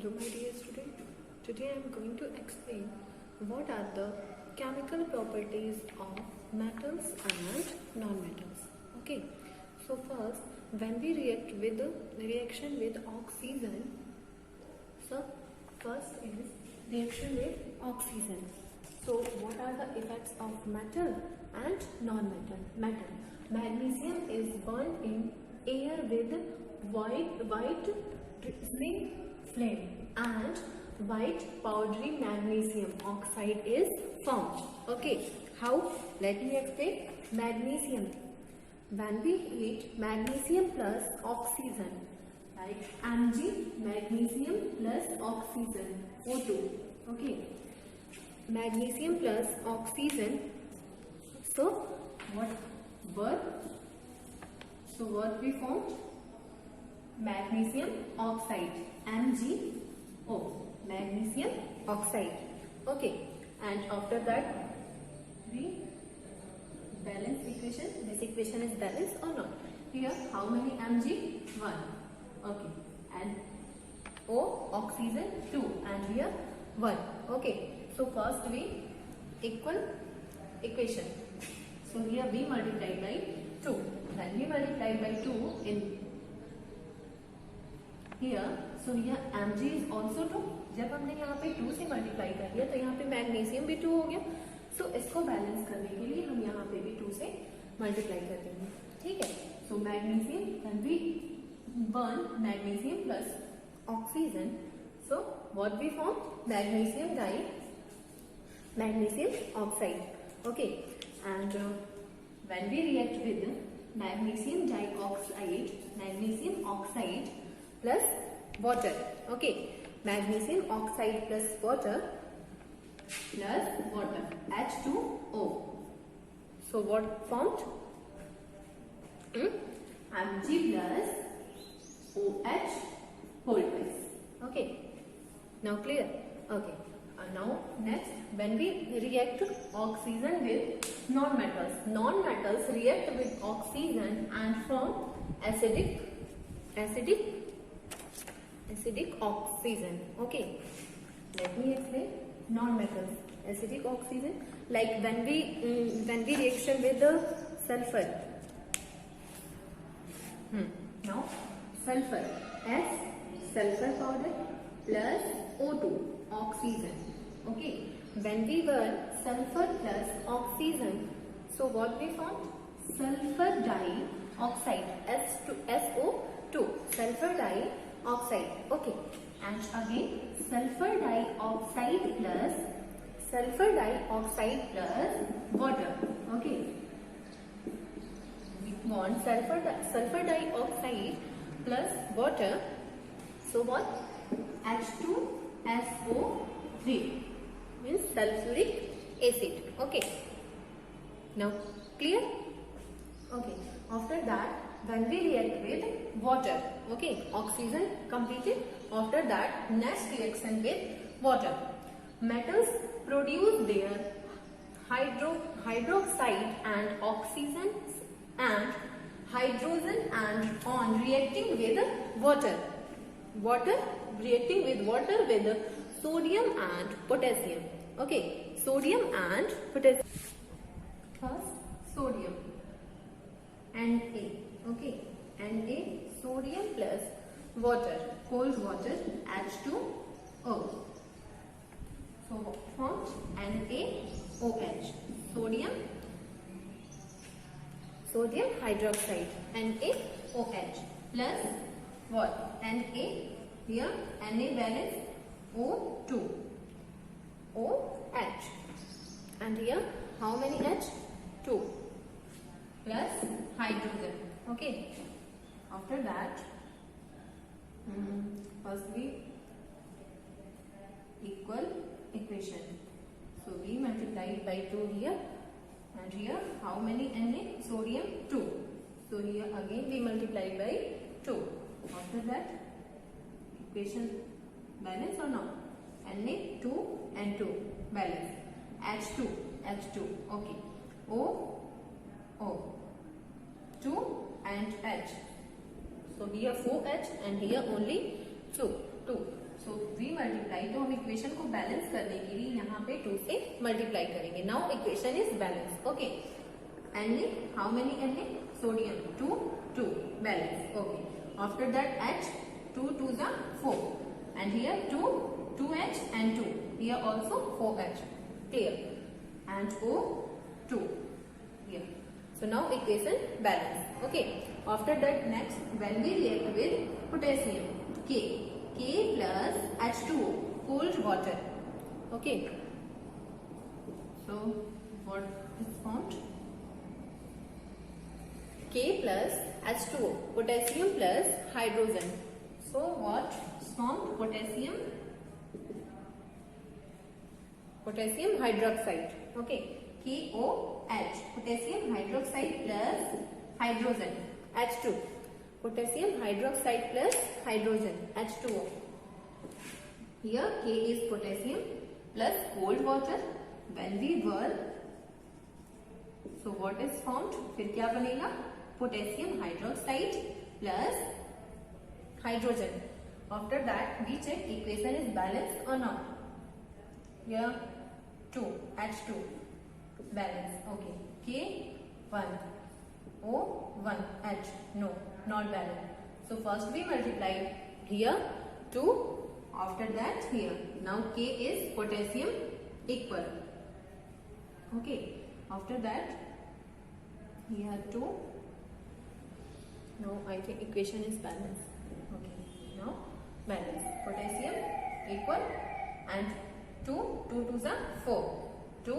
Hello my dear student, today I am going to explain what are the chemical properties of metals and non-metals. Okay, so when we react with the reaction with oxygen, so first is reaction with oxygen. So what are the effects of metal and non-metal? Metal. Magnesium is burned in air with white drizzling flame and white powdery magnesium oxide is formed. Okay, how? Let me explain. Magnesium. When we heat magnesium plus oxygen, like Mg, magnesium plus oxygen, O2. Okay, magnesium plus oxygen. So what we formed? Magnesium oxide, MgO, magnesium oxide. Okay, and after that we balance equation. This equation is balanced or not? Here how many Mg? 1. Okay, and O oxygen 2, and here 1. Okay, so first we equal equation. So here we multiply by 2. When we multiply by 2 in here, so here Mg is also 2. जब हमने यहाँ पे 2 से multiply कर दिया तो यहाँ पे मैग्नीशियम भी 2 हो गया. सो इसको बैलेंस करने के लिए हम यहाँ पे भी 2 से मल्टीप्लाई कर देंगे. ठीक है. सो magnesium when we burn magnesium plus oxygen, so what we form? Magnesium oxide. Okay, and when we react with magnesium oxide plus water. Okay, magnesium oxide plus water H2O. So what formed? Mg plus OH whole twice. Okay, now clear? Okay, now next, when we react oxygen with non-metals react with oxygen and form acidic oxygen. Okay, let me explain. Non-metals, acidic oxygen, like when we reaction with the sulfur. Now sulfur, S sulfur powder plus O2 oxygen. Okay, when we burn sulfur plus oxygen, so what we found? Sulfur dioxide, SO2, sulfur dioxide. Okay, and again sulfur dioxide plus water. Okay, we want sulfur dioxide plus water. So what? H2SO3 means sulfuric acid. Okay, now clear? Okay, after that when we react with water, okay, oxygen completed. After that next reaction with water. Metals produce their hydroxide and oxygen and hydrogen and on reacting with water reacting with water with sodium and potassium. Okay, sodium and potassium. First sodium, Na. Okay, Na, sodium plus water, cold water, H2O. So formed NaOH, sodium hydroxide, NaOH plus what? Na, here Na balance O2, OH, and here how many H? 2 plus hydrogen. Okay, after that first we equal equation. So we multiplied by 2 here, and here how many Na? Sodium 2. So here again we multiplied by 2. After that equation balance or not? Na 2 and 2 balance. H2. Okay, O 2 and H. So here 4H and here only 2. So we multiply, तो हम equation को balance करने के लिए यहाँ पे 2 से multiply करेंगे. Now equation is balance. Okay, Na, how many Na? Sodium 2 2 balance. Okay, after that H 2 2s are 4 and here 2 2H and 2, here also 4H. Clear? And O 2 here. So now equation balance. Okay, after that next when we react with potassium, K plus H2O, cold water. Okay, so what is formed? K plus H2O, potassium plus hydrogen. So what is formed? Potassium hydroxide. Okay, KOH, potassium hydroxide plus hydrogen, H2. Potassium hydroxide plus hydrogen, H2O. Here K is potassium plus cold water. When we burn, so what is formed? फिर क्या बनेगा? Potassium hydroxide plus hydrogen. After that we check equation is balanced or not. Here 2 H2 balance. Okay, K 1 O 1 H, no, not balance. So first we multiply here 2, after that here. Now K is potassium equal. Okay, after that here 2. No, I think equation is balance. Okay, now balance. Potassium equal and 2 2 2s are 4. 2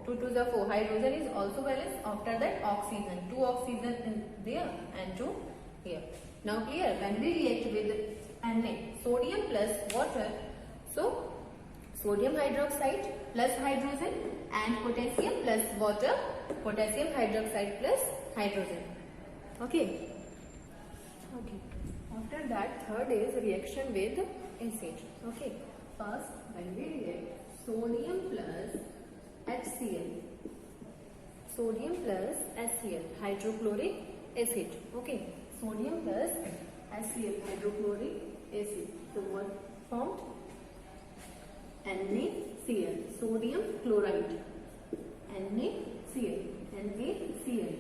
2 2s are 4. Hydrogen is also balanced. After that oxygen, 2 oxygen in there and 2 here. Now clear? When we react with Na, sodium plus water, so sodium hydroxide plus hydrogen and potassium plus water, potassium hydroxide plus hydrogen. Okay. Okay. After that third is reaction with acid. Okay. First when we react sodium plus HCl, sodium plus HCl, hydrochloric acid. Okay, sodium plus HCl, hydrochloric acid. So what formed? NaCl, sodium chloride, NaCl, NaCl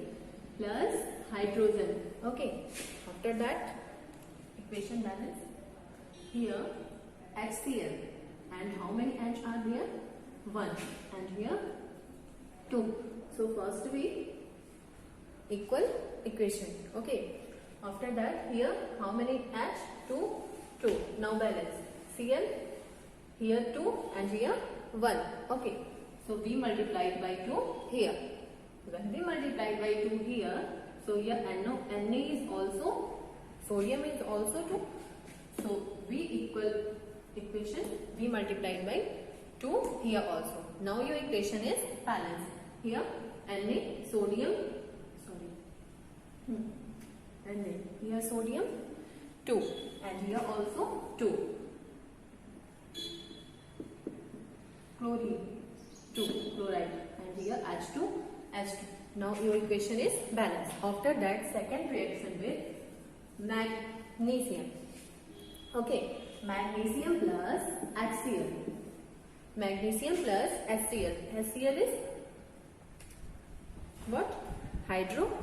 plus hydrogen. Okay, after that equation balance. Here HCl and how many H are there? 1 and here 2. So first we equal equation. Okay, after that here how many H? 2 2. Now balance. Cl here 2 and here 1. Okay, so we multiplied by 2 here. When we multiplied by 2 here, so here Na is also, sodium is also 2. So we equal equation, we multiplied by 2 here also. Now your equation is balanced. Here Na, sodium, Na, here sodium 2 and here also 2. Chlorine 2, chloride, and here H2, H2. Now your equation is balanced. After that second reaction with magnesium. Okay, magnesium plus HCl. Magnesium plus HCl. HCl is what? Hydrochloric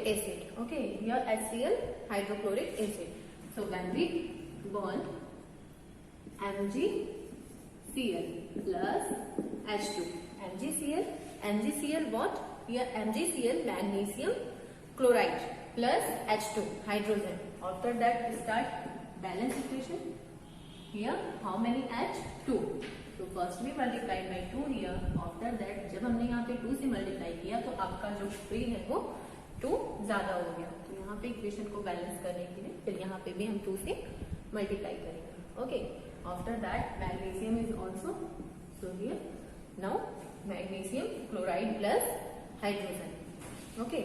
acid. Okay, here HCl, hydrochloric acid. So when we bond MgCl plus H2. MgCl what? Here MgCl, magnesium chloride plus H2, hydrogen. After that start balance equation. Here how many H? 2. So first we multiplied by 2 here. After that जब हमने यहाँ पे 2 से multiply किया तो आपका जो free है वो 2 ज्यादा हो गया. तो यहाँ पे इक्वेशन को बैलेंस करने के लिए फिर यहाँ पे भी हम 2 से मल्टीप्लाई करेंगे. Okay, after that magnesium is also, so here now magnesium chloride plus hydrogen. Okay,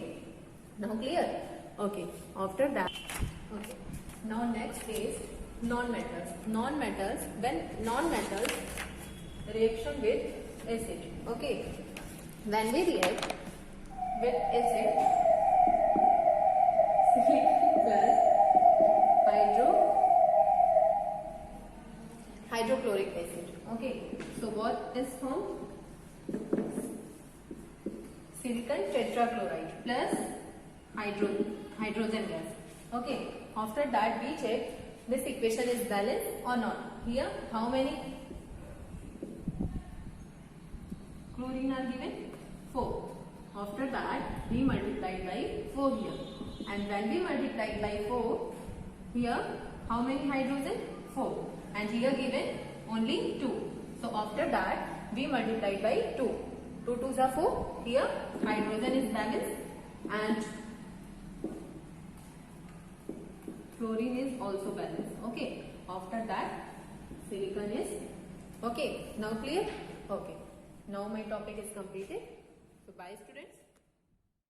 now clear? Okay, after that, okay, now next is non-metals. Non-metals, when non-metals reaction with acid. Okay, when we react with acid, silicon plus plus hydrogen gas. Okay. After that we check this equation is balanced or not. Here how many chlorine are given? 4. After that we multiplied by 4 here, and when we multiplied by 4, here how many hydrogen? 4, and here given only 2. So after that we multiplied by 2. 2 2s are 4. Here hydrogen is balanced and chlorine is also balanced. Okay. After that silicon is okay. Now clear? Okay. Now my topic is completed. So bye students.